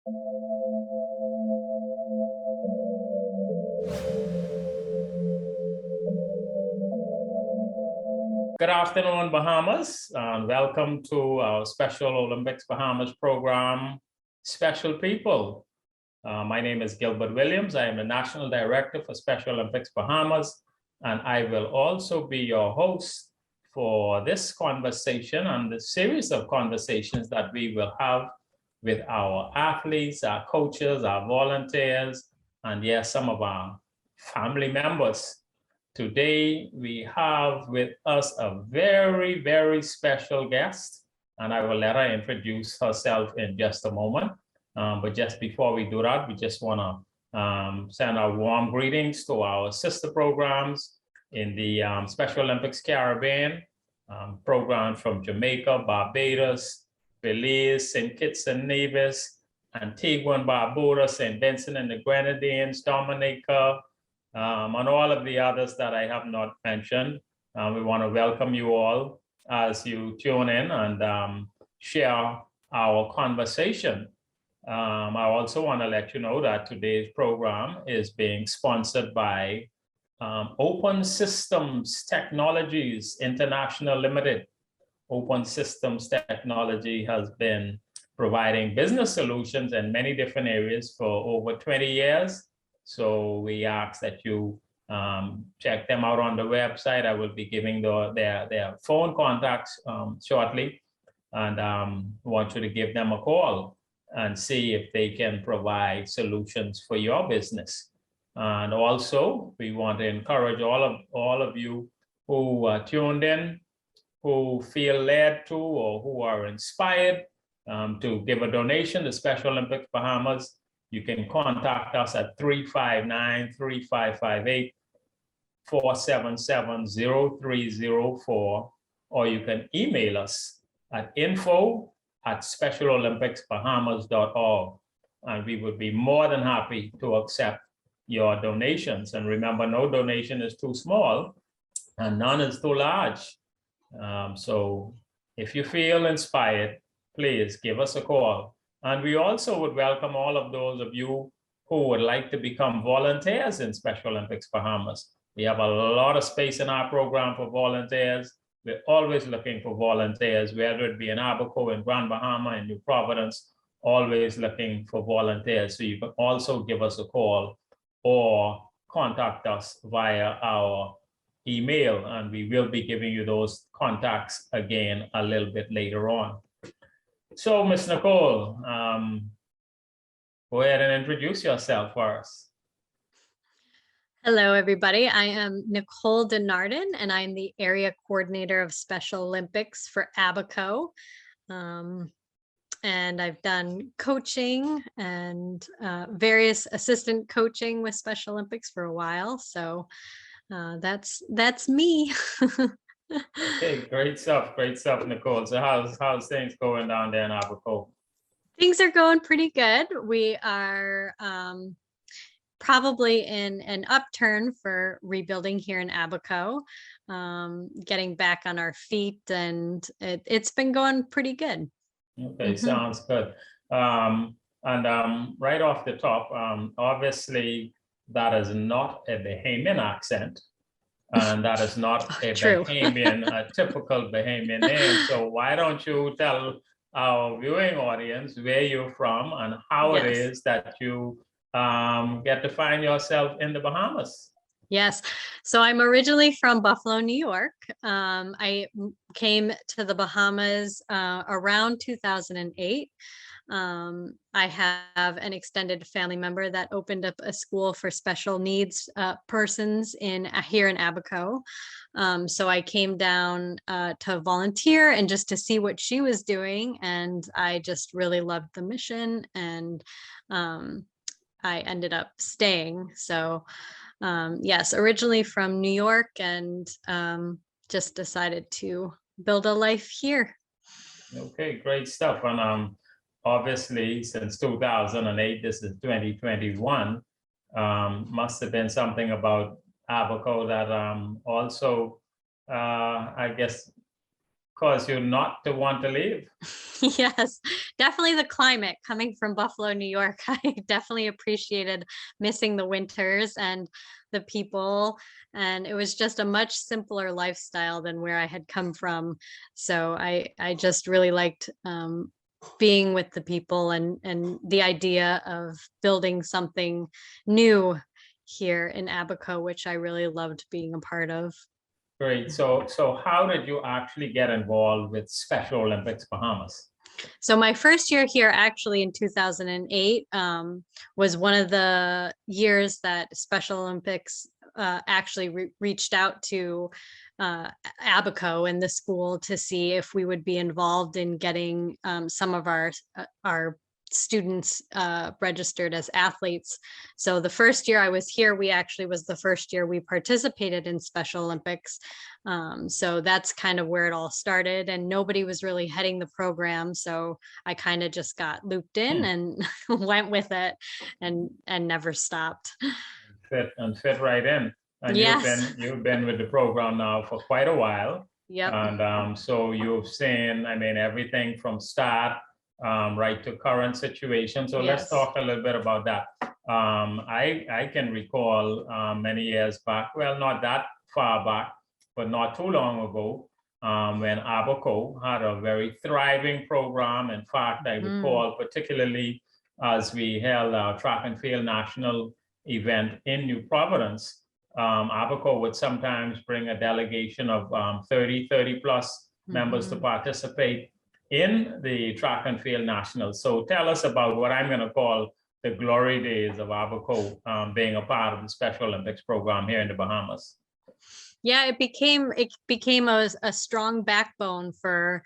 Good afternoon, Bahamas, and welcome to our Special Olympics Bahamas program, Special People. My name is Gilbert Williams. I am the National Director for Special Olympics Bahamas, and I will also be your host for this conversation and the series of conversations that we will have with our athletes, our coaches, our volunteers, and yes, some of our family members. Today, we have with us a very, very special guest, and I will let her introduce herself in just a moment. But just before we do that, we just want to send our warm greetings to our sister programs in the Special Olympics Caribbean, programs from Jamaica, Barbados, Belize, St. Kitts and Nevis, Antigua and Barbuda, St. Vincent and the Grenadines, Dominica, and all of the others that I have not mentioned. We want to welcome you all as you tune in and share our conversation. I also want to let you know that today's program is being sponsored by Open Systems Technologies International Limited. Open Systems Technology has been providing business solutions in many different areas for over 20 years. So we ask that you check them out on the website. I will be giving their phone contacts shortly, and want you to give them a call and see if they can provide solutions for your business. And also, we want to encourage all of you who are tuned in, who feel led to, or who are inspired to give a donation to Special Olympics Bahamas. You can contact us at 359-3558, 477-0304, or you can email us at info@specialolympicsbahamas.org, and we would be more than happy to accept your donations. And remember, no donation is too small and none is too large. So if you feel inspired, please give us a call. And we also would welcome all of those of you who would like to become volunteers in Special Olympics Bahamas. We have a lot of space in our program for volunteers. We're always looking for volunteers, whether it be in Abaco, in Grand Bahama, in New Providence, always looking for volunteers. So you can also give us a call or contact us via our email, and we will be giving you those contacts again a little bit later on. So, Ms. Nicole, go ahead and introduce yourself for us. Hello, everybody. I am Nicole Denardin, and I'm the Area Coordinator of Special Olympics for Abaco. And I've done coaching and various assistant coaching with Special Olympics for a while. So that's me. Okay, great stuff, Nicole. So how's things going down there in Abaco? Things are going pretty good. We are probably in an upturn for rebuilding here in Abaco, getting back on our feet, and it's been going pretty good. Okay, sounds good. And right off the top, obviously that is not a Bahamian accent. And that is not a Bahamian, a typical Bahamian name. So why don't you tell our viewing audience where you're from and how it is that you get to find yourself in the Bahamas? Yes. So I'm originally from Buffalo, New York. I came to the Bahamas around 2008. I have an extended family member that opened up a school for special needs persons here in Abaco. So I came down to volunteer and just to see what she was doing. And I just really loved the mission, and I ended up staying. So yes, originally from New York, and just decided to build a life here. Okay, great stuff. And obviously, since 2008, this is 2021, must have been something about Abaco that also, I guess, cause you not to want to leave? Yes, definitely the climate. Coming from Buffalo, New York, I definitely appreciated missing the winters and the people. And it was just a much simpler lifestyle than where I had come from. So I just really liked being with the people and the idea of building something new here in Abaco, which I really loved being a part of. Great. So how did you actually get involved with Special Olympics Bahamas? So my first year here, actually in 2008, was one of the years that Special Olympics actually reached out to Abaco and the school to see if we would be involved in getting some of our students registered as athletes. So the first year I was here, we actually was the first year we participated in Special Olympics. So that's kind of where it all started, and nobody was really heading the program. So I kind of just got looped in and went with it and never stopped. Fit right in. And Yes. you've been with the program now for quite a while. Yep. And so you've seen, I mean, everything from start right to current situation. So let's Yes. talk a little bit about that. I can recall many years back, well, not that far back, but not too long ago, when Abaco had a very thriving program. In fact, I recall particularly as we held our track and field national event in New Providence, Abaco would sometimes bring a delegation of 30 plus members to participate in the track and field nationals. So tell us about what I'm going to call the glory days of Abaco being a part of the Special Olympics program here in the Bahamas. Yeah, it became a strong backbone for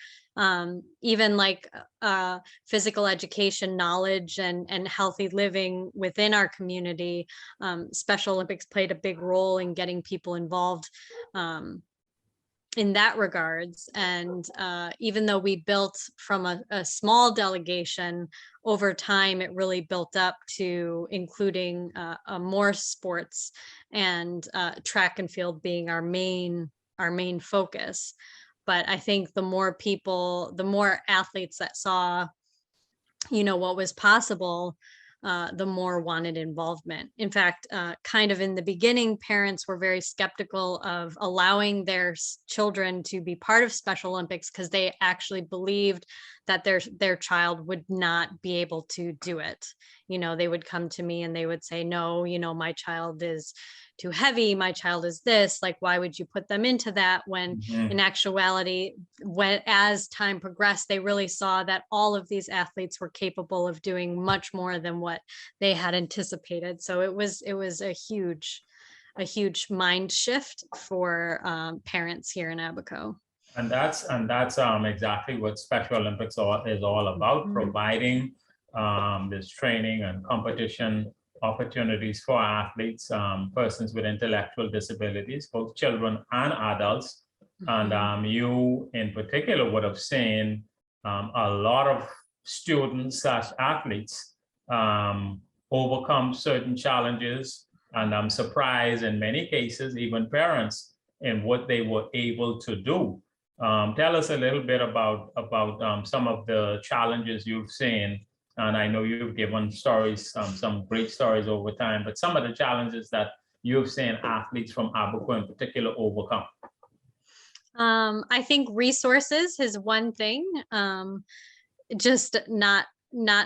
even like physical education knowledge and healthy living within our community. Special Olympics played a big role in getting people involved in that regards. And even though we built from a small delegation, over time it really built up to including more sports, and track and field being our main focus. But I think the more people, the more athletes that saw what was possible, the more wanted involvement. In fact, kind of in the beginning, parents were very skeptical of allowing their children to be part of Special Olympics because they actually believed that their child would not be able to do it. They would come to me and they would say, no, my child is too heavy, my child is this, like, why would you put them into that? When in actuality, as time progressed, they really saw that all of these athletes were capable of doing much more than what they had anticipated. So it was a huge mind shift for parents here in Abaco. And that's exactly what Special Olympics is all about, providing this training and competition opportunities for athletes, persons with intellectual disabilities, both children and adults. And you in particular would have seen a lot of students/athletes overcome certain challenges, and I'm surprised in many cases, even parents, in what they were able to do. Tell us a little bit about some of the challenges you've seen. And I know you've given stories, some great stories over time, but some of the challenges that you've seen athletes from Abaco in particular overcome. I think resources is one thing. Just not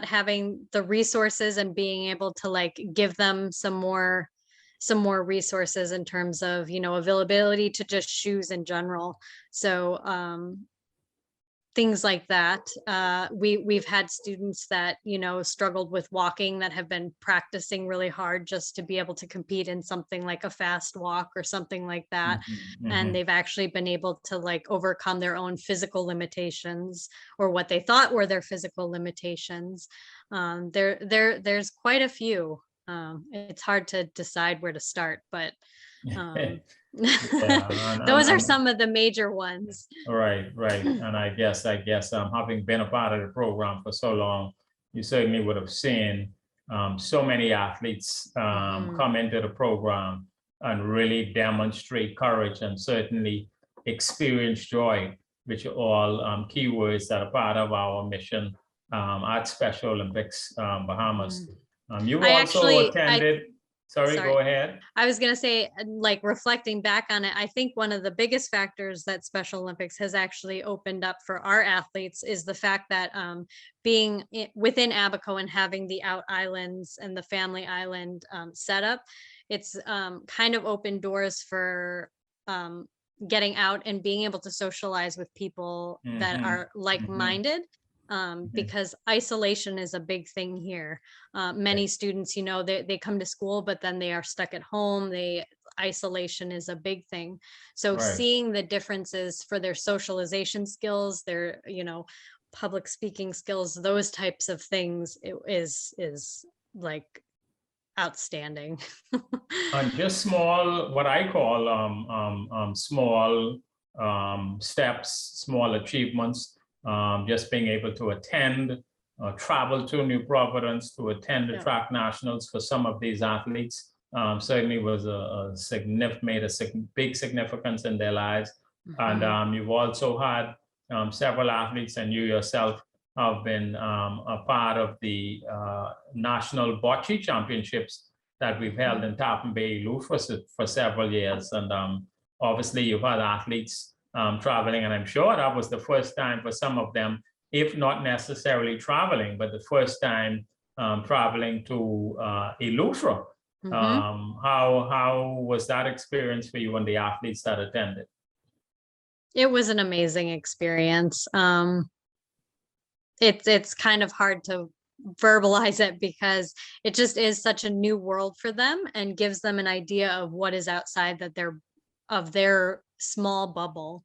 having the resources and being able to like give them some more resources in terms of availability to just shoes in general. So things like that. We've had students that struggled with walking, that have been practicing really hard just to be able to compete in something like a fast walk or something like that. And they've actually been able to like overcome their own physical limitations, or what they thought were their physical limitations. There's quite a few. It's hard to decide where to start, but those are some of the major ones. Right. And I guess having been a part of the program for so long, you certainly would have seen so many athletes come into the program and really demonstrate courage and certainly experience joy which are all keywords that are part of our mission at Special Olympics Bahamas. You I also actually, attended, sorry, sorry. go ahead. I was going to say, like reflecting back on it, I think one of the biggest factors that Special Olympics has actually opened up for our athletes is the fact that being within Abaco and having the out islands and the family island setup, it's kind of opened doors for getting out and being able to socialize with people that are like-minded. Because isolation is a big thing here. Many students, they come to school, but then they are stuck at home. Isolation is a big thing. So seeing the differences for their socialization skills, their, public speaking skills, those types of things, it is like outstanding. And just small, what I call small steps, small achievements, just being able to attend, travel to New Providence to attend the track nationals for some of these athletes certainly was made a big significance in their lives. And you've also had several athletes, and you yourself have been a part of the national bocce championships that we've held in Tappan Bay for several years. And obviously you've had athletes traveling, and I'm sure that was the first time for some of them, if not necessarily traveling, but the first time traveling to Eleuthera. How was that experience for you and the athletes that attended? It was an amazing experience. It's kind of hard to verbalize it because it just is such a new world for them and gives them an idea of what is outside of their small bubble.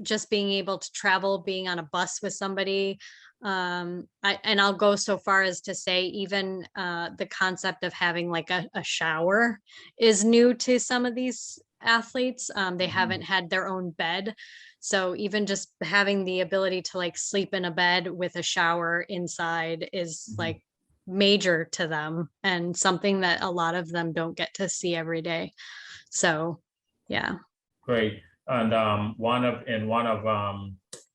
Just being able to travel, being on a bus with somebody. I'll go so far as to say even the concept of having like a shower is new to some of these athletes. They haven't had their own bed. So even just having the ability to like sleep in a bed with a shower inside is like major to them and something that a lot of them don't get to see every day. So, yeah. Great. And one of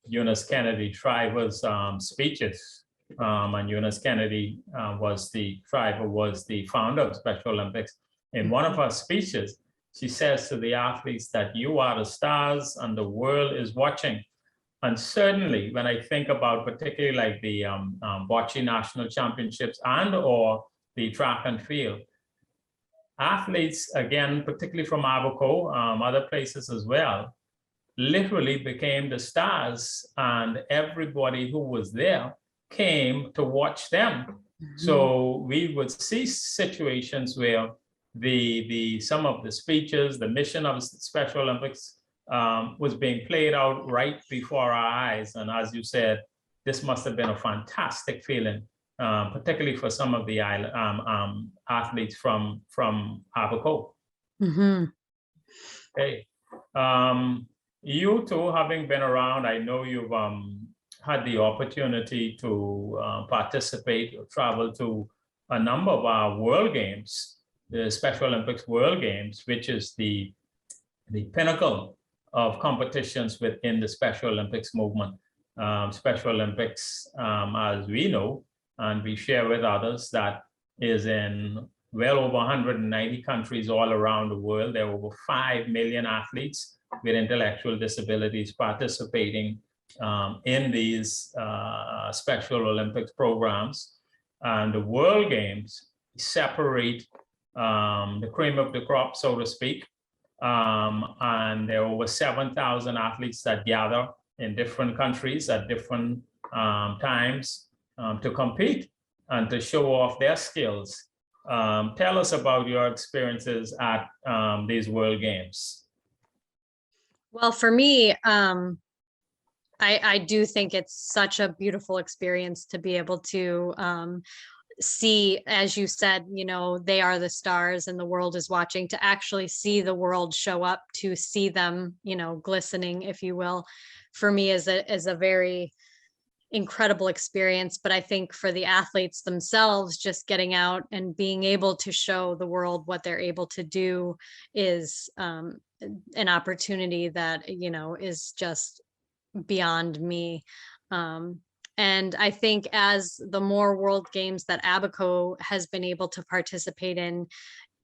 Eunice Kennedy Shriver's speeches, and Eunice Kennedy was the founder of Special Olympics. In one of her speeches, she says to the athletes that you are the stars and the world is watching. And certainly when I think about particularly like the bocce national championships and or the track and field, athletes, again, particularly from Abaco, other places as well, literally became the stars, and everybody who was there came to watch them. So we would see situations where some of the speeches, the mission of Special Olympics was being played out right before our eyes. And as you said, this must have been a fantastic feeling, particularly for some of the athletes from Abaco. Okay. You two, having been around, I know you've had the opportunity to participate or travel to a number of our World Games, the Special Olympics World Games, which is the pinnacle of competitions within the Special Olympics movement. Special Olympics, as we know, and we share with others, that is in well over 190 countries all around the world. There are over 5 million athletes with intellectual disabilities participating in these Special Olympics programs. And the World Games separate the cream of the crop, so to speak. And there are over 7,000 athletes that gather in different countries at different times to compete and to show off their skills. Tell us about your experiences at these World Games. Well, for me, I do think it's such a beautiful experience to be able to see, as you said, they are the stars and the world is watching, to actually see the world show up, to see them, glistening, if you will, for me is a very incredible experience. But I think for the athletes themselves, just getting out and being able to show the world what they're able to do is an opportunity that, is just beyond me. And I think as the more world games that Abaco has been able to participate in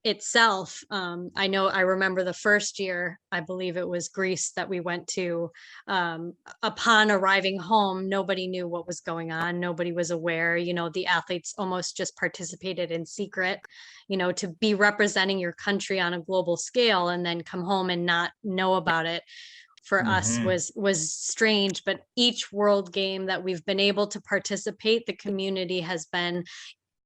itself, I remember the first year, I believe it was Greece that we went to. Upon arriving home, nobody knew what was going on. Nobody was aware. The athletes almost just participated in secret, to be representing your country on a global scale and then come home and not know about it for us was strange. But each world game that we've been able to participate, the community has been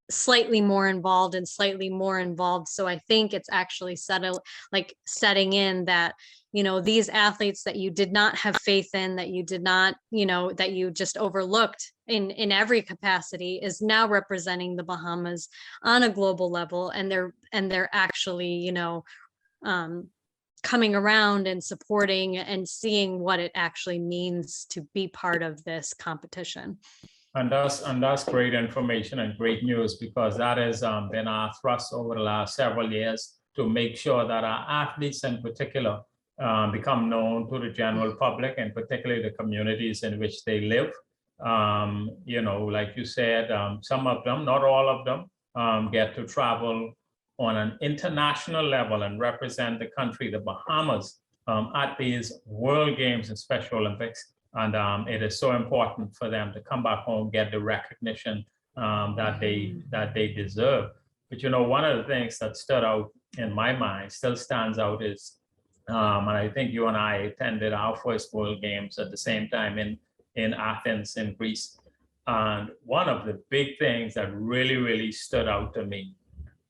slightly more involved and slightly more involved. So I think it's actually setting in that, these athletes that you did not have faith in, that you did not, that you just overlooked in every capacity, is now representing the Bahamas on a global level. And they're actually, coming around and supporting and seeing what it actually means to be part of this competition. And that's great information and great news, because that has been our thrust over the last several years, to make sure that our athletes in particular become known to the general public, and particularly the communities in which they live. Like you said, some of them, not all of them, get to travel on an international level and represent the country, the Bahamas, at these World Games and Special Olympics. And it is so important for them to come back home, get the recognition that they deserve. But one of the things that stood out in my mind, still stands out, is, and I think you and I attended our first World Games at the same time in Athens, in Greece. And one of the big things that really, really stood out to me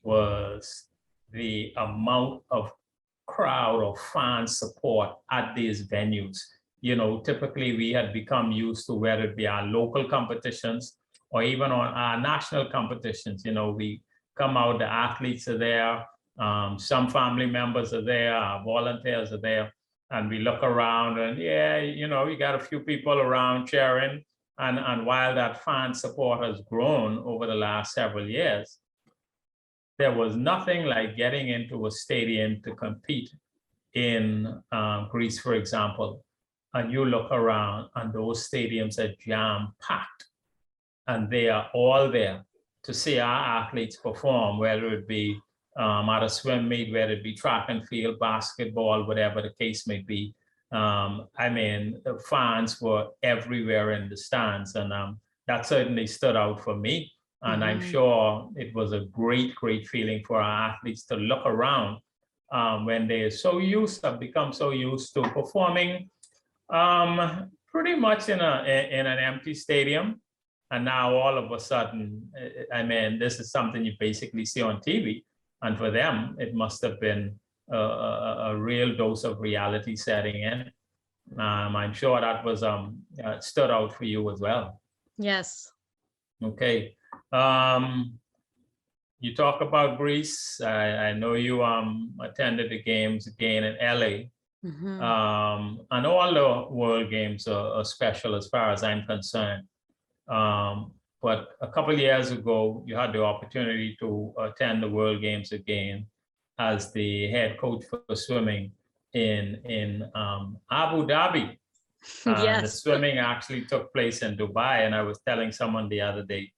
was the amount of crowd or fan support at these venues. Typically we had become used to, whether it be our local competitions or even on our national competitions, we come out, the athletes are there, some family members are there, our volunteers are there, and we look around and you got a few people around cheering. And while that fan support has grown over the last several years, there was nothing like getting into a stadium to compete in Greece, for example. And you look around and those stadiums are jam-packed, and they are all there to see our athletes perform, whether it be at a swim meet, whether it be track and field, basketball, whatever the case may be. The fans were everywhere in the stands, and that certainly stood out for me. And I'm sure it was a great, great feeling for our athletes to look around when they're become so used to performing pretty much in an empty stadium. And now all of a sudden, this is something you basically see on TV. And for them, it must have been a real dose of reality setting in. I'm sure that was stood out for you as well. Yes. Okay. You talk about Greece. I know you attended the games again in LA. And all the World Games are special as far as I'm concerned. But a couple of years ago, you had the opportunity to attend the World Games again as the head coach for swimming in Abu Dhabi. Yes. The swimming actually took place in Dubai. And I was telling someone the other day,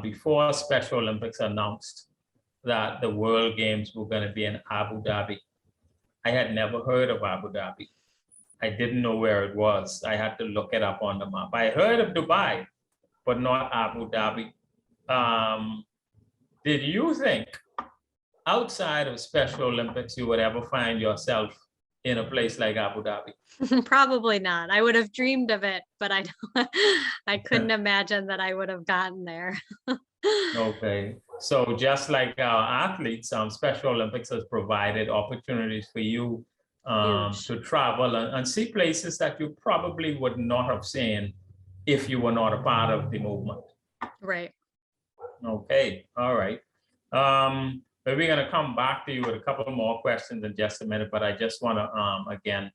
before Special Olympics announced that the World Games were going to be in Abu Dhabi, I had never heard of Abu Dhabi. I didn't know where it was. I had to look it up on the map. I heard of Dubai, but not Abu Dhabi. Did you think outside of Special Olympics you would ever find yourself in a place like Abu Dhabi? Probably not. I would have dreamed of it, but I couldn't imagine that I would have gotten there. Okay, so just like our athletes, Special Olympics has provided opportunities for you to travel and see places that you probably would not have seen if you were not a part of the movement. Right. Okay, all right. But we're going to come back to you with a couple more questions in just a minute, but I just want to, again,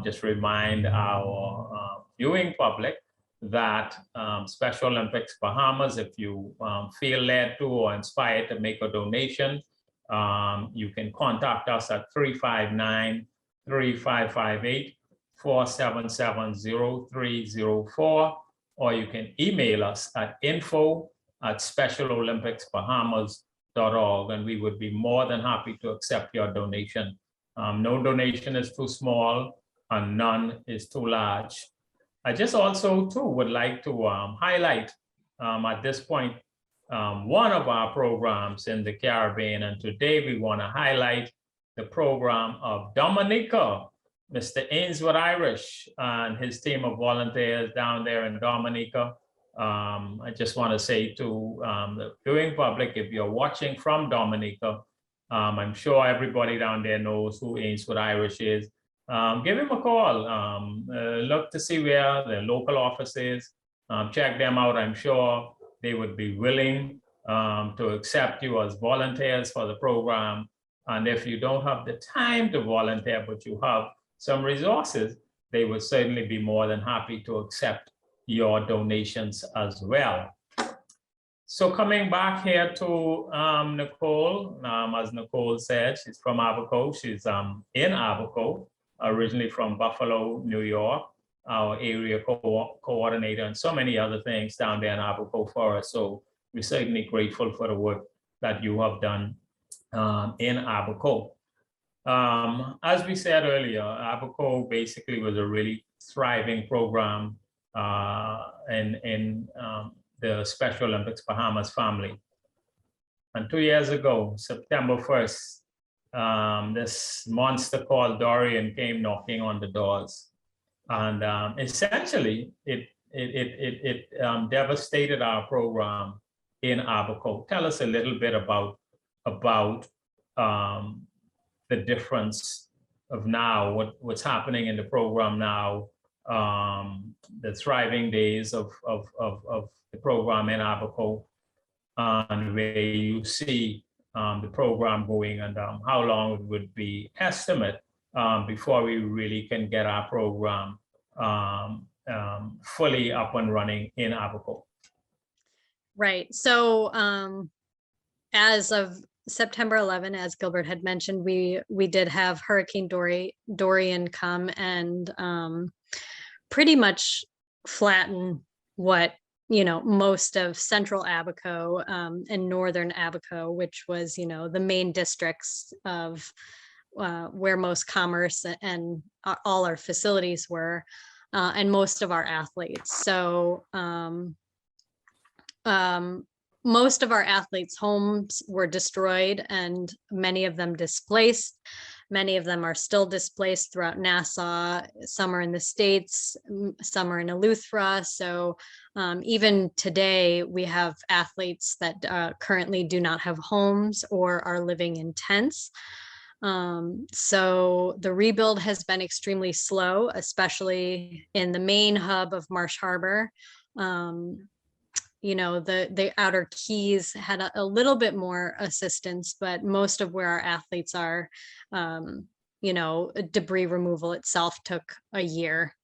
just remind our viewing public that Special Olympics Bahamas, if you feel led to or inspired to make a donation, you can contact us at 359-3558 477-0304, or you can email us at info@specialolympicsbahamas.org, and we would be more than happy to accept your donation. No donation is too small and none is too large. I just also too would like to highlight at this point one of our programs in the Caribbean, and today we want to highlight the program of Dominica, Mr. Ainsworth Irish and his team of volunteers down there in Dominica. I just want to say to the viewing public, if you're watching from Dominica, I'm sure everybody down there knows who Ainsworth Irish is. Give him a call. Look to see where the local office is. Check them out. I'm sure they would be willing to accept you as volunteers for the program. And if you don't have the time to volunteer, but you have some resources, they would certainly be more than happy to accept your donations as well. So coming back here to Nicole, as Nicole said, she's from Abaco. She's in Abaco, originally from Buffalo, New York, our area coordinator, and so many other things down there in Abaco for us. So we're certainly grateful for the work that you have done in Abaco. As we said earlier, Abaco basically was a really thriving program in the Special Olympics Bahamas family. And 2 years ago, September 1st, this monster called Dorian came knocking on the doors. And essentially, it devastated our program in Abaco. Tell us a little bit about the difference of now, what's happening in the program now, the thriving days of the program in Abaco, and where you see the program going, and how long it would be estimate before we really can get our program fully up and running in Abaco. Right. So as of September 11, as Gilbert had mentioned, we did have Hurricane Dorian come and pretty much flatten what, most of central Abaco and northern Abaco, which was, the main districts of where most commerce and all our facilities were, and most of our athletes. So most of our athletes' homes were destroyed and many of them displaced. Many of them are still displaced throughout Nassau. Some are in the States, some are in Eleuthera. So even today, we have athletes that currently do not have homes or are living in tents. So the rebuild has been extremely slow, especially in the main hub of Marsh Harbor. The outer keys had a little bit more assistance, but most of where our athletes are, debris removal itself took a year.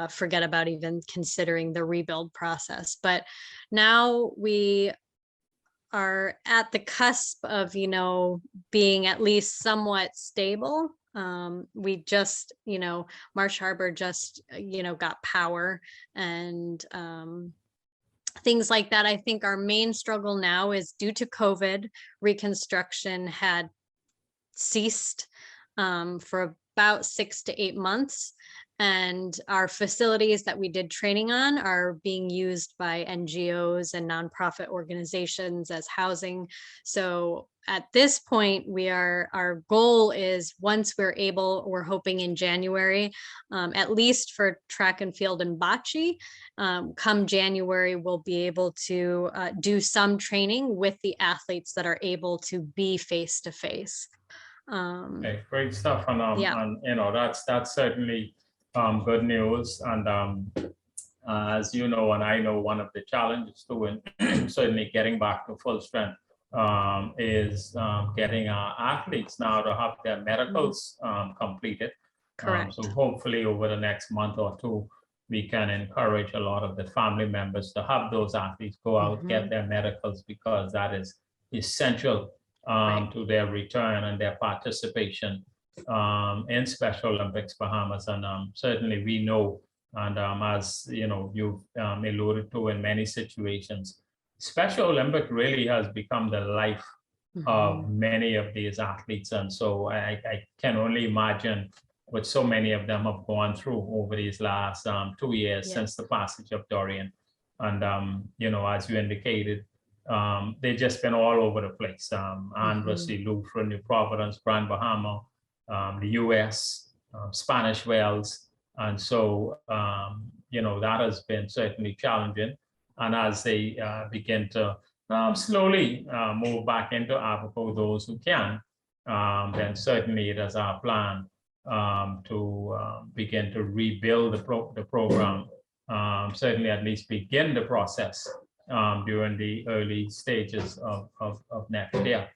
Forget about even considering the rebuild process. But now we are at the cusp of, being at least somewhat stable. We just, Marsh Harbor just, got power and things like that. I think our main struggle now is due to COVID, reconstruction had ceased for about 6 to 8 months. And our facilities that we did training on are being used by NGOs and nonprofit organizations as housing. So at this point, our goal is, once we're hoping in January, at least for track and field and bocce, come January, we'll be able to do some training with the athletes that are able to be face-to-face. Okay, great stuff. And, yeah. and that's certainly good news. And as you know, and I know, one of the challenges too, and certainly getting back to full strength, is getting our athletes now to have their medicals completed. Correct. So hopefully over the next month or two, we can encourage a lot of the family members to have those athletes go out, get their medicals, because that is essential to their return and their participation in Special Olympics Bahamas, and certainly we know, and as you know, you've alluded to in many situations, Special Olympic really has become the life of many of these athletes, and so I can only imagine what so many of them have gone through over these last 2 years since the passage of Dorian. And you know, as you indicated, they've just been all over the place. Andros, Lutheran, New Providence, Grand Bahama, the US, Spanish Wells. And so, you know, that has been certainly challenging. And as they begin to slowly move back into Abaco, those who can, then certainly it is our plan to begin to rebuild the program, certainly at least begin the process during the early stages of next year.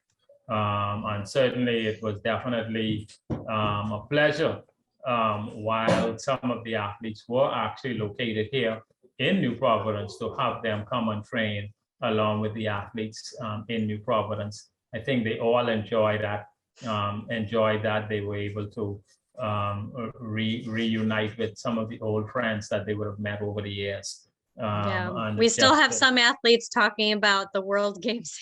And certainly it was definitely a pleasure while some of the athletes were actually located here in New Providence to have them come and train along with the athletes in New Providence. I think they all enjoyed that. They were able to reunite with some of the old friends that they would have met over the years. We still have some athletes talking about the World Games,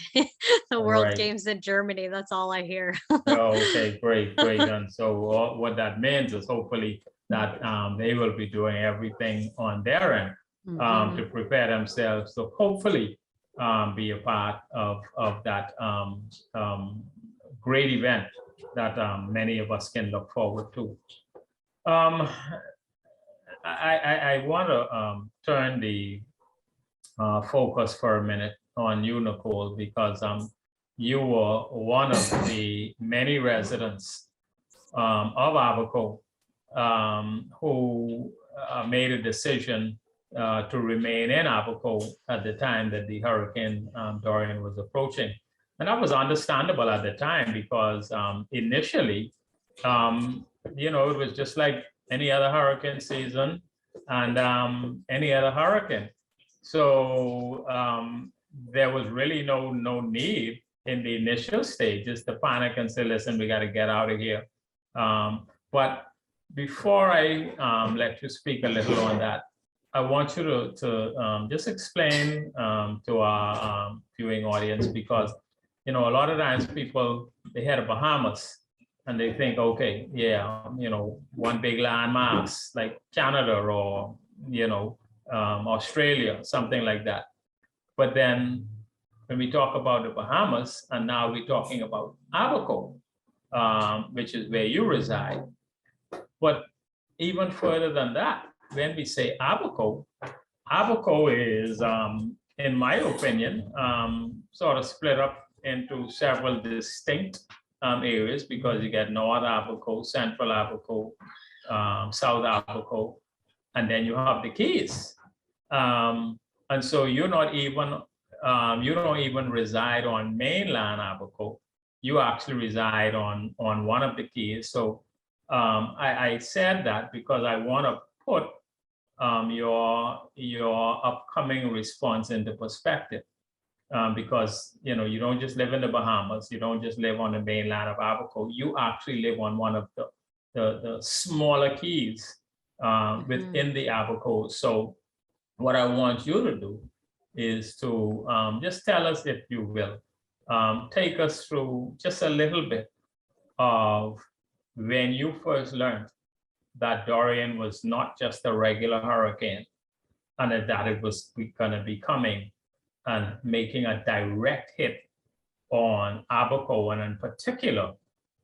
the World Games in Germany. That's all I hear. Okay, great. And so what that means is hopefully that they will be doing everything on their end to prepare themselves to hopefully be a part of that great event that many of us can look forward to. I want to turn the focus for a minute on you, Nicole, because you were one of the many residents of Abaco who made a decision to remain in Abaco at the time that the Hurricane Dorian was approaching. And that was understandable at the time because initially, you know, it was just like any other hurricane season and any other hurricane. So there was really no need in the initial stages to panic and say, listen, we got to get out of here. But before I let you speak a little on that, I want you to just explain to our viewing audience, because, you know, a lot of times people, they hear the Bahamas and they think, okay, yeah, you know, one big landmass like Canada or, you know, Australia, something like that. But then when we talk about the Bahamas, and now we're talking about Abaco, which is where you reside. But even further than that, when we say Abaco, Abaco is, in my opinion, sort of split up into several distinct areas, because you get North Abaco, Central Abaco, South Abaco, and then you have the Keys. And so you're not even, you don't even reside on mainland Abaco. You actually reside on one of the Keys. So I said that because I want to put your upcoming response into perspective. Because, you know, you don't just live in the Bahamas, you don't just live on the mainland of Abaco, you actually live on one of the smaller keys within the Abaco. So what I want you to do is to just tell us, if you will, take us through just a little bit of when you first learned that Dorian was not just a regular hurricane, and that it was going to be coming and making a direct hit on Abaco, and in particular,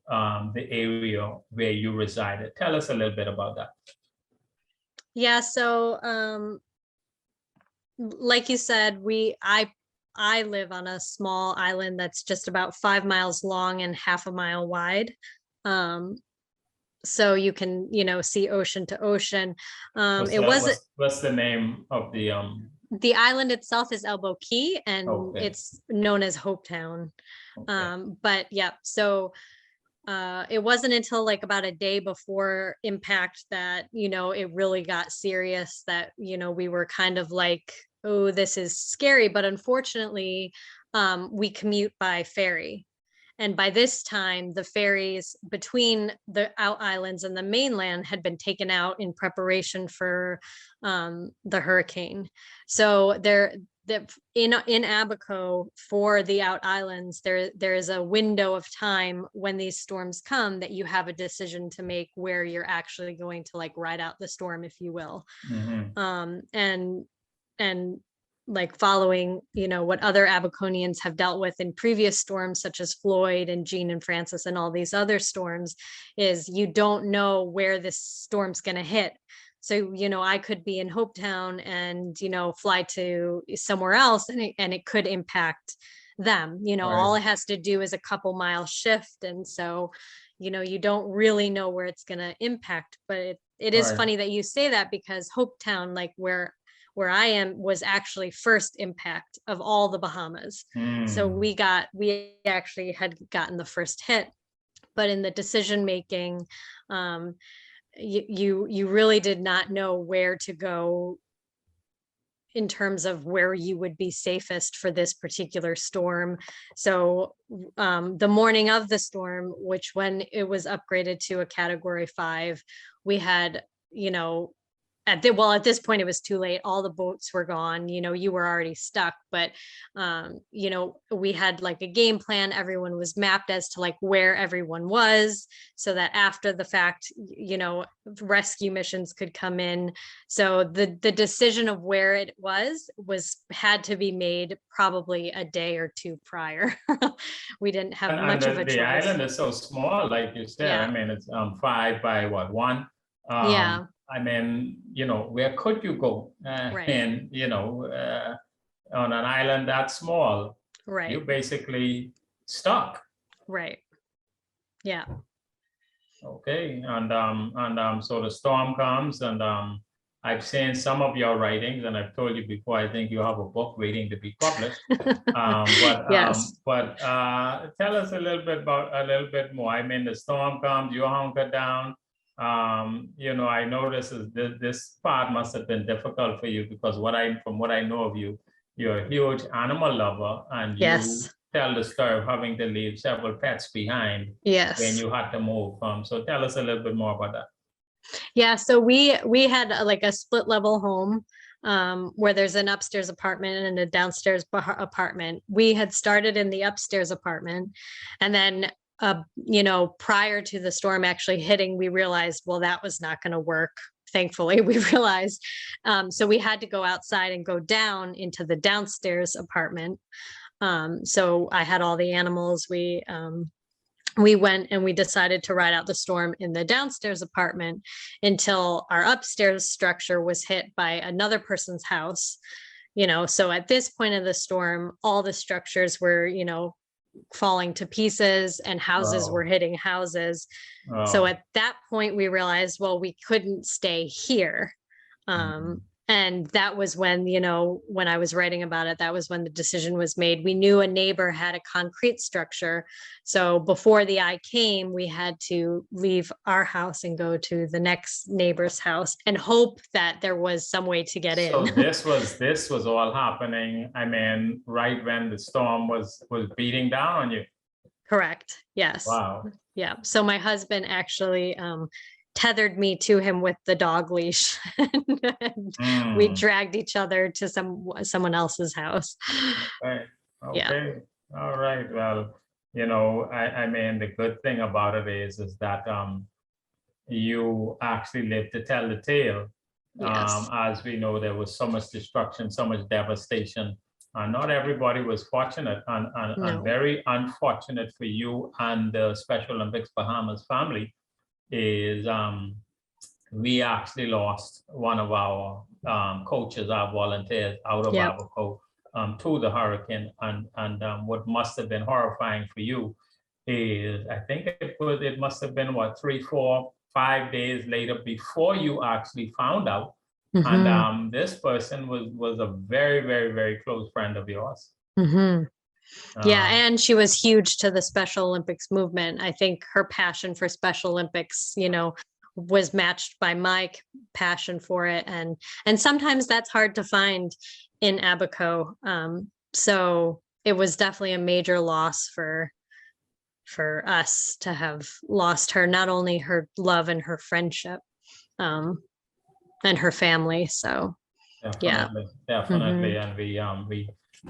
the area where you resided. Tell us a little bit about that. Yeah, so like you said, I live on a small island that's just about 5 miles long and half a mile wide. So you can, you know, see ocean to ocean. What's the name of the island itself is Elbow Key, and it's known as Hopetown. But yeah, so it wasn't until like about a day before impact that, you know, it really got serious, that, you know, we were kind of like, oh, this is scary. But unfortunately, we commute by ferry. And by this time, the ferries between the out islands and the mainland had been taken out in preparation for the hurricane. So in Abaco for the out islands, there is a window of time when these storms come that you have a decision to make where you're actually going to like ride out the storm, if you will. And like following, what other Abaconians have dealt with in previous storms, such as Floyd and Jean and Francis and all these other storms, is you don't know where this storm's going to hit. So, I could be in Hopetown and, fly to somewhere else and it could impact them. All it has to do is a couple mile shift. And so, you don't really know where it's going to impact. But it is funny that you say that, because Hopetown, like where I am, was actually first impact of all the Bahamas. So we actually had gotten the first hit. But in the decision making, you really did not know where to go in terms of where you would be safest for this particular storm. So the morning of the storm, which when it was upgraded to a Category 5, we had, at this point it was too late. All the boats were gone, you were already stuck, but we had like a game plan. Everyone was mapped as to like where everyone was, so that after the fact, rescue missions could come in. So the decision of where it was had to be made probably a day or two prior. We didn't have much of a choice. The island is so small, like you said. Yeah. I mean, it's 5 by 1. Yeah. I mean, where could you go? Right. And, on an island that small, Right. you're basically stuck. Right. Yeah. Okay. And so the storm comes, and I've seen some of your writings, and I've told you before, I think you have a book waiting to be published. Yes. But tell us a little bit more. I mean, the storm comes, you hunker down. I know this part must have been difficult for you, because from what I know of you, you're a huge animal lover, and Yes. you tell the story of having to leave several pets behind Yes. when you had to move. So tell us a little bit more about that. Yeah, so we had like a split level home where there's an upstairs apartment and a downstairs apartment. We had started in the upstairs apartment, and then prior to the storm actually hitting, we realized, well, that was not going to work. Thankfully, we realized. So we had to go outside and go down into the downstairs apartment. So I had all the animals. We went and we decided to ride out the storm in the downstairs apartment until our upstairs structure was hit by another person's house. So at this point of the storm, all the structures were, falling to pieces, and houses were hitting houses. So at that point we realized, well, we couldn't stay here. And that was when, when I was writing about it, that was when the decision was made. We knew a neighbor had a concrete structure. So before the eye came, we had to leave our house and go to the next neighbor's house and hope that there was some way to get in. So this was all happening, I mean, right when the storm was beating down on you. Correct. Yes. Wow. Yeah. So my husband actually tethered me to him with the dog leash, and we dragged each other to someone else's house. Okay. Yeah. All right. Well, I mean, the good thing about it is that you actually live to tell the tale. Yes. As we know, there was so much destruction, so much devastation. Not everybody was fortunate, and very unfortunate for you and the Special Olympics Bahamas family is we actually lost one of our coaches, our volunteers out of Abaco to the hurricane. And what must have been horrifying for you is, I think it must have been 3, 4, 5 days later before you actually found out. And this person was a very, very, very close friend of yours. Yeah, and she was huge to the Special Olympics movement. I think her passion for Special Olympics, was matched by my passion for it, and sometimes that's hard to find in Abaco. So it was definitely a major loss for for us to have lost her, not only her love and her friendship, and her family. So yeah. Definitely, Hmm. definitely, and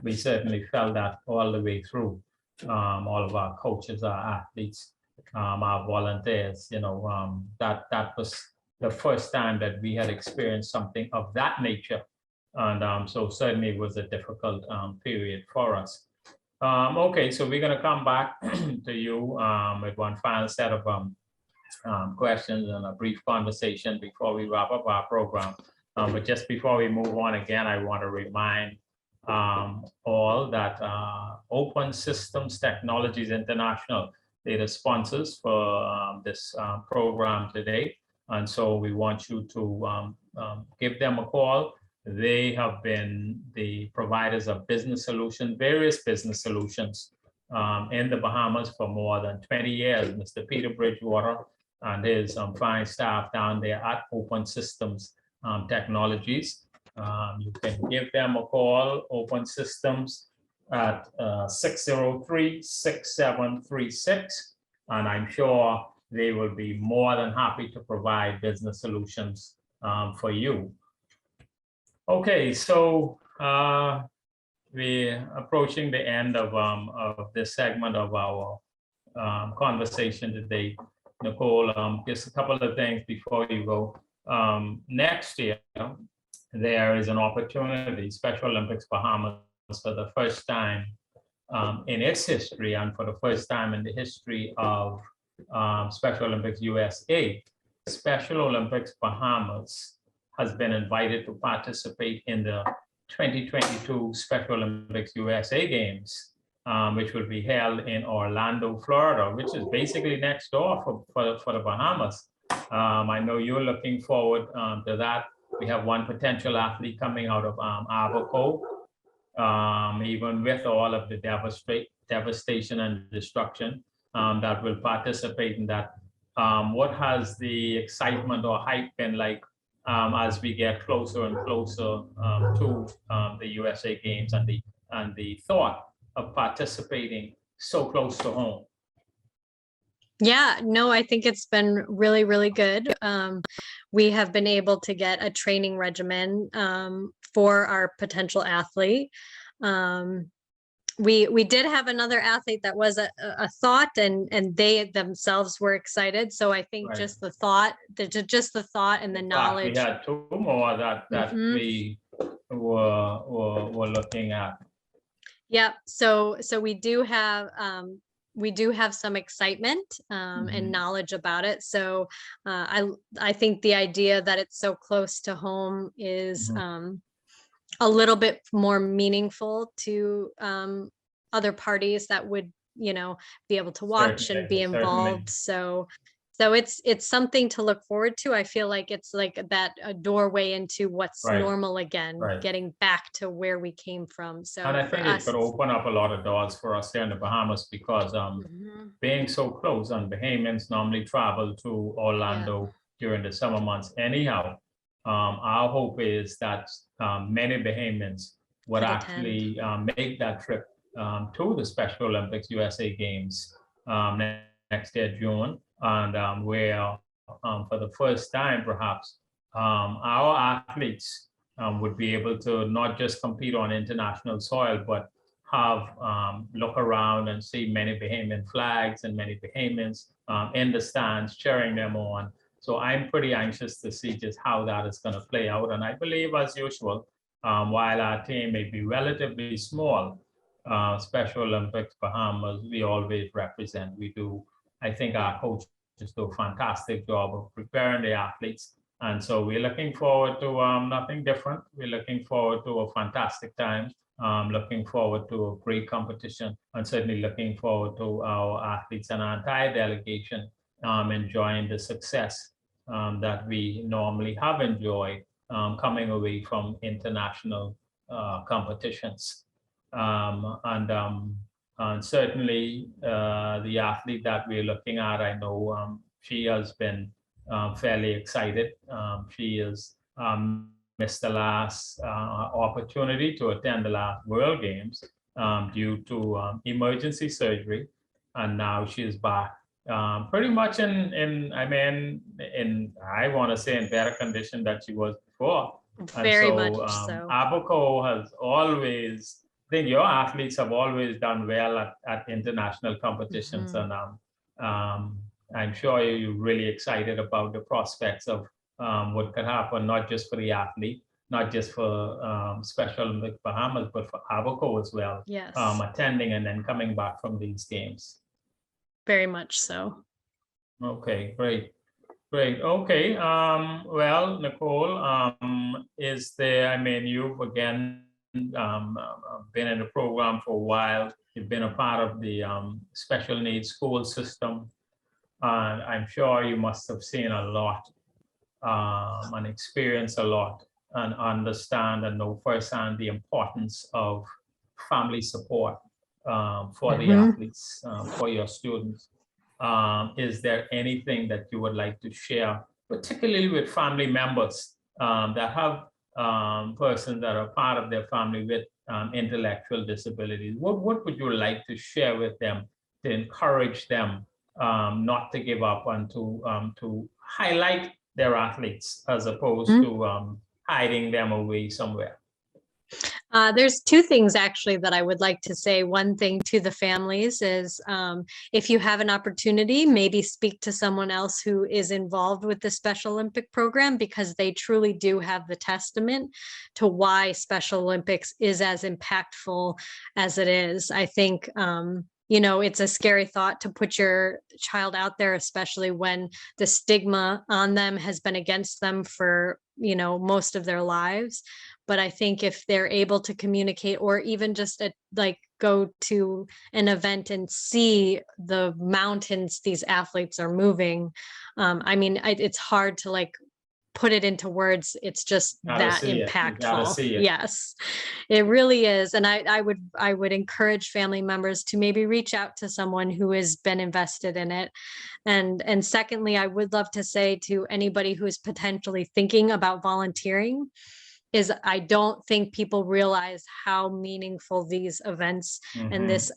we certainly felt that all the way through. All of our coaches, our athletes, our volunteers. That was the first time that we had experienced something of that nature, and so certainly it was a difficult period for us. Okay, so we're going to come back to you with one final set of questions and a brief conversation before we wrap up our program. But just before we move on again, I want to remind all that Open Systems Technologies International, they're the sponsors for this program today. And so we want you to give them a call. They have been the providers of business solutions, various business solutions in the Bahamas for more than 20 years. Mr. Peter Bridgewater and his fine staff down there at Open Systems Technologies. You can give them a call, Open Systems, at 603-6736, and I'm sure they will be more than happy to provide business solutions for you. Okay, so we're approaching the end of this segment of our conversation today. Nicole, just a couple of things before you go. Next year, there is an opportunity, Special Olympics Bahamas, for the first time in its history and for the first time in the history of Special Olympics USA, Special Olympics Bahamas has been invited to participate in the 2022 Special Olympics USA Games, which will be held in Orlando, Florida, which is basically next door for the Bahamas. I know you're looking forward to that. We have one potential athlete coming out of Abaco, even with all of the devastation and destruction that will participate in that. What has the excitement or hype been like as we get closer and closer to the USA Games and the thought of participating so close to home? Yeah, no, I think it's been really, really good. We have been able to get a training regimen for our potential athlete. We did have another athlete that was a thought, and they themselves were excited. So I think Right. just the thought and the knowledge. We had two more that we were looking at. Yep. So we do have some excitement and knowledge about it. So I think the idea that it's so close to home is a little bit more meaningful to other parties that would, be able to watch and be involved. So it's something to look forward to. I feel like it's like that a doorway into what's Right. normal again, Right. getting back to where we came from. So And I for think it us, could open up a lot of doors for us here in the Bahamas because being so close, and Bahamians normally travel to Orlando during the summer months anyhow. Our hope is that many Bahamians would Could actually make that trip to the Special Olympics USA Games next year, June, and where for the first time, perhaps, our athletes would be able to not just compete on international soil, but have look around and see many Bahamian flags and many Bahamians in the stands cheering them on. So I'm pretty anxious to see just how that is going to play out. And I believe, as usual, while our team may be relatively small, Special Olympics Bahamas, we always represent. We do. I think our coaches do a fantastic job of preparing the athletes. And so we're looking forward to nothing different. We're looking forward to a fantastic time. Looking forward to a great competition, and certainly looking forward to our athletes and our entire delegation enjoying the success that we normally have enjoyed coming away from international competitions. And certainly the athlete that we're looking at, I know she has been fairly excited. She is missed the last opportunity to attend the last World Games due to emergency surgery. and now she's back pretty much I want to say in better condition that she was before. And Very so much so. Abaco has always, I think your athletes have always done well at international competitions. Mhm. And I'm sure you're really excited about the prospects of what could happen, not just for the athlete, not just for Special Olympics Bahamas, but for Abaco as well, Yes, attending and then coming back from these games. very much so. Okay, great. Great. Okay. Well, Nicole, is there, I mean, you've again been in the program for a while. You've been a part of the special needs school system. And I'm sure you must have seen a lot and experienced a lot and understand and know firsthand the importance of family support for the Mhm. athletes, for your students. Is there anything that you would like to share, particularly with family members that have persons that are part of their family with intellectual disabilities? What would you like to share with them to encourage them not to give up and to highlight their athletes as opposed to hiding them away somewhere? There's two things actually that I would like to say. One thing to the families is if you have an opportunity, maybe speak to someone else who is involved with the Special Olympic program, because they truly do have the testament to why Special Olympics is as impactful as it is. I think you know, it's a scary thought to put your child out there, especially when the stigma on them has been against them for, you know, most of their lives. But I think if they're able to communicate, or even just like go to an event and see the mountains these athletes are moving, I mean, it's hard to like put it into words. It's just Gotta that see it. You gotta impactful. see it. Yes, it really is. And I would encourage family members to maybe reach out to someone who has been invested in it. And secondly, I would love to say to anybody who is potentially thinking about volunteering, is I don't think people realize how meaningful these events and this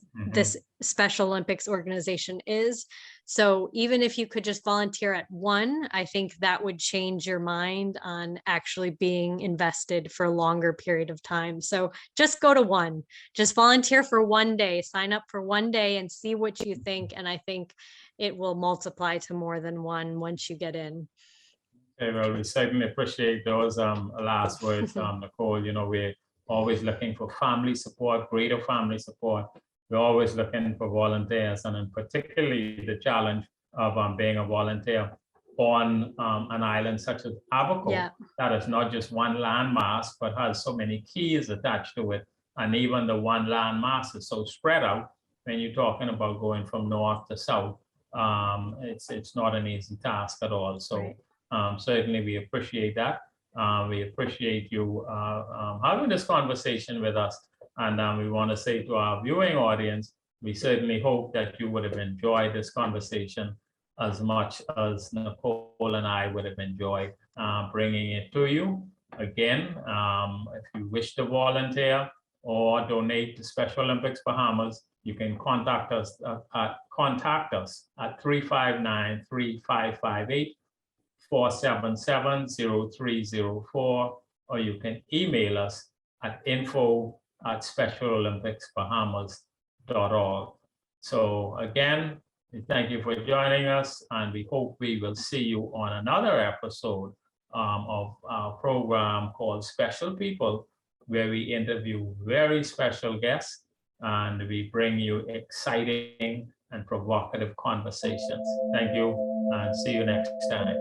Special Olympics organization is. So even if you could just volunteer at one, I think that would change your mind on actually being invested for a longer period of time. So just go to one, just volunteer for one day, sign up for one day and see what you think. And I think it will multiply to more than one once you get in. Okay, well, we certainly appreciate those last words, Nicole. You know, we're always looking for family support, greater family support. We're always looking for volunteers, and in particularly the challenge of being a volunteer on an island such as Abaco, Yeah. that is not just one landmass, but has so many keys attached to it. And even the one landmass is so spread out. When you're talking about going from north to south, it's not an easy task at all. So. Right. Certainly, we appreciate that. We appreciate you having this conversation with us. And we want to say to our viewing audience, we certainly hope that you would have enjoyed this conversation as much as Nicole and I would have enjoyed bringing it to you. Again, if you wish to volunteer or donate to Special Olympics Bahamas, you can contact us at 359-3558. 477-0304, or you can email us at info@specialolympicsbahamas.org. So again, we thank you for joining us, and we hope we will see you on another episode of our program called Special People, where we interview very special guests and we bring you exciting and provocative conversations. Thank you, and see you next time.